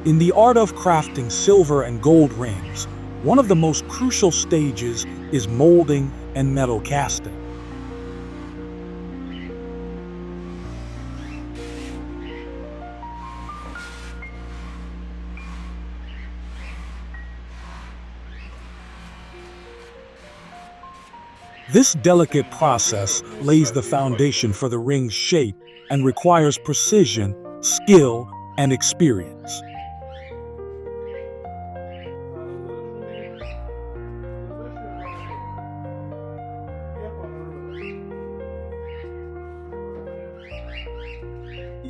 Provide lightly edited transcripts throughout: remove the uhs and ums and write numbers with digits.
In the art of crafting silver and gold rings, one of the most crucial stages is molding and metal casting. This delicate process lays the foundation for the ring's shape and requires precision, skill, and experience.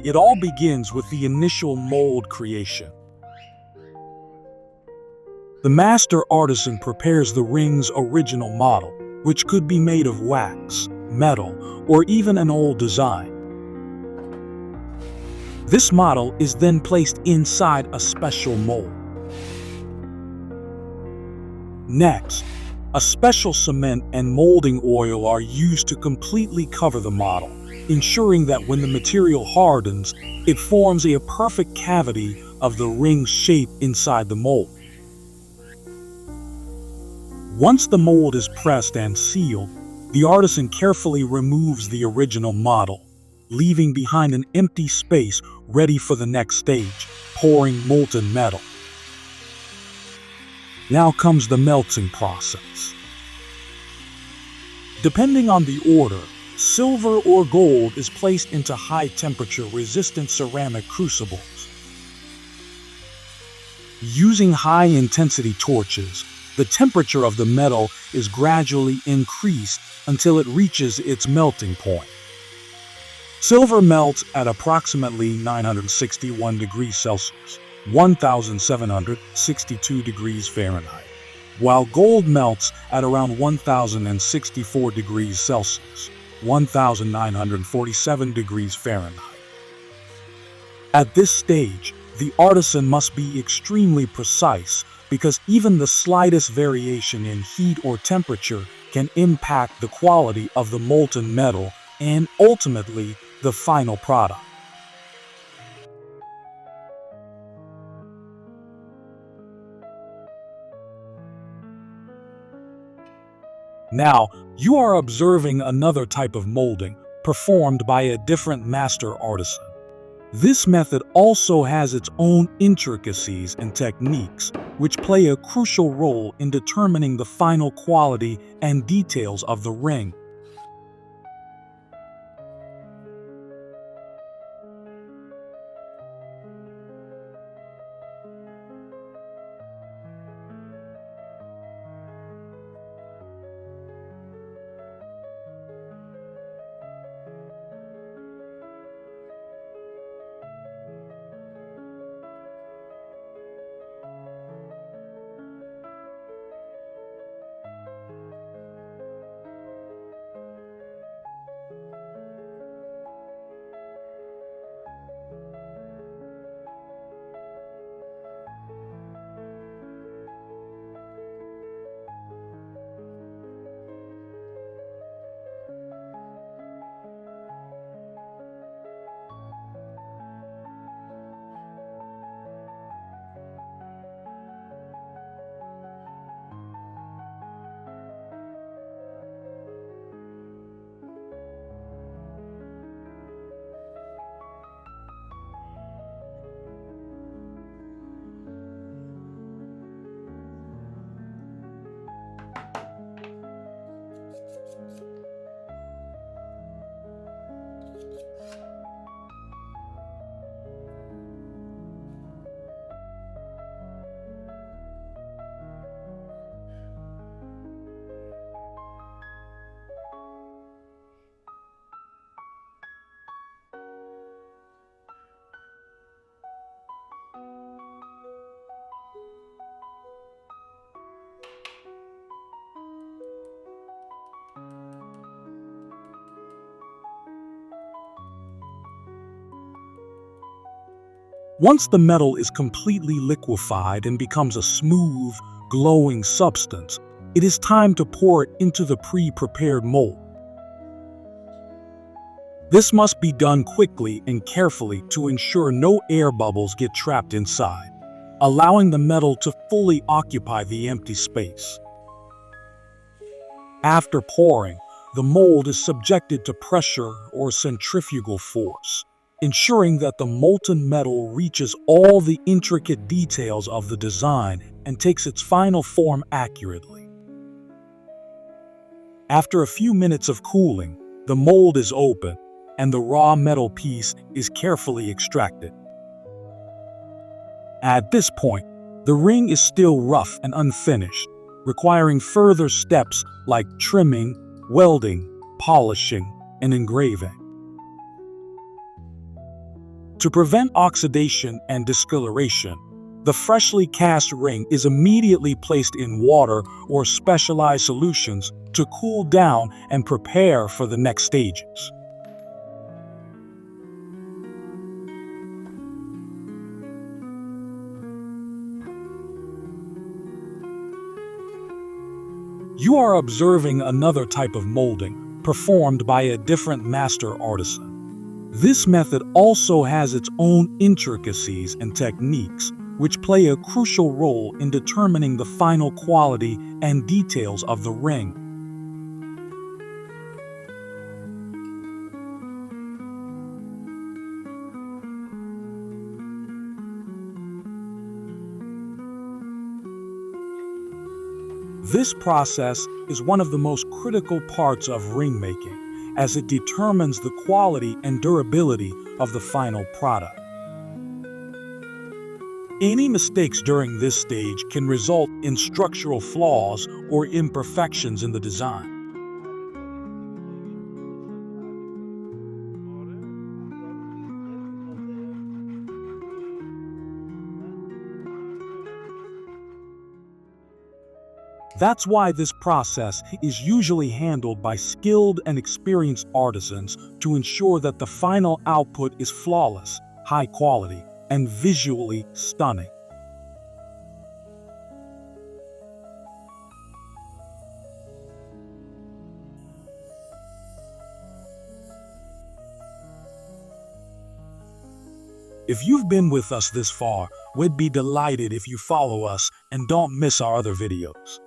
It all begins with the initial mold creation. The master artisan prepares the ring's original model, which could be made of wax, metal, or even an old design. This model is then placed inside a special mold. Next, a special cement and molding oil are used to completely cover the model, ensuring that when the material hardens, it forms a perfect cavity of the ring's shape inside the mold. Once the mold is pressed and sealed, the artisan carefully removes the original model, leaving behind an empty space ready for the next stage, pouring molten metal. Now comes the melting process. Depending on the order, silver or gold is placed into high-temperature resistant ceramic crucibles. Using high-intensity torches, the temperature of the metal is gradually increased until it reaches its melting point. Silver melts at approximately 961 degrees Celsius, 1,762 degrees Fahrenheit, while gold melts at around 1,064 degrees Celsius, 1,947 degrees Fahrenheit. At this stage, the artisan must be extremely precise because even the slightest variation in heat or temperature can impact the quality of the molten metal and ultimately the final product. Now, you are observing another type of molding performed by a different master artisan. This method also has its own intricacies and techniques, which play a crucial role in determining the final quality and details of the ring. Once the metal is completely liquefied and becomes a smooth, glowing substance, it is time to pour it into the pre-prepared mold. This must be done quickly and carefully to ensure no air bubbles get trapped inside. allowing the metal to fully occupy the empty space. After pouring, the mold is subjected to pressure or centrifugal force, ensuring that the molten metal reaches all the intricate details of the design and takes its final form accurately. After a few minutes of cooling, the mold is open and the raw metal piece is carefully extracted. At this point, the ring is still rough and unfinished, requiring further steps like trimming, welding, polishing, and engraving. To prevent oxidation and discoloration, the freshly cast ring is immediately placed in water or specialized solutions to cool down and prepare for the next stages. You are observing another type of molding performed by a different master artisan. This method also has its own intricacies and techniques, which play a crucial role in determining the final quality and details of the ring. This process is one of the most critical parts of ring making, as it determines the quality and durability of the final product. Any mistakes during this stage can result in structural flaws or imperfections in the design. That's why this process is usually handled by skilled and experienced artisans to ensure that the final output is flawless, high quality, and visually stunning. If you've been with us this far, we'd be delighted if you follow us and don't miss our other videos.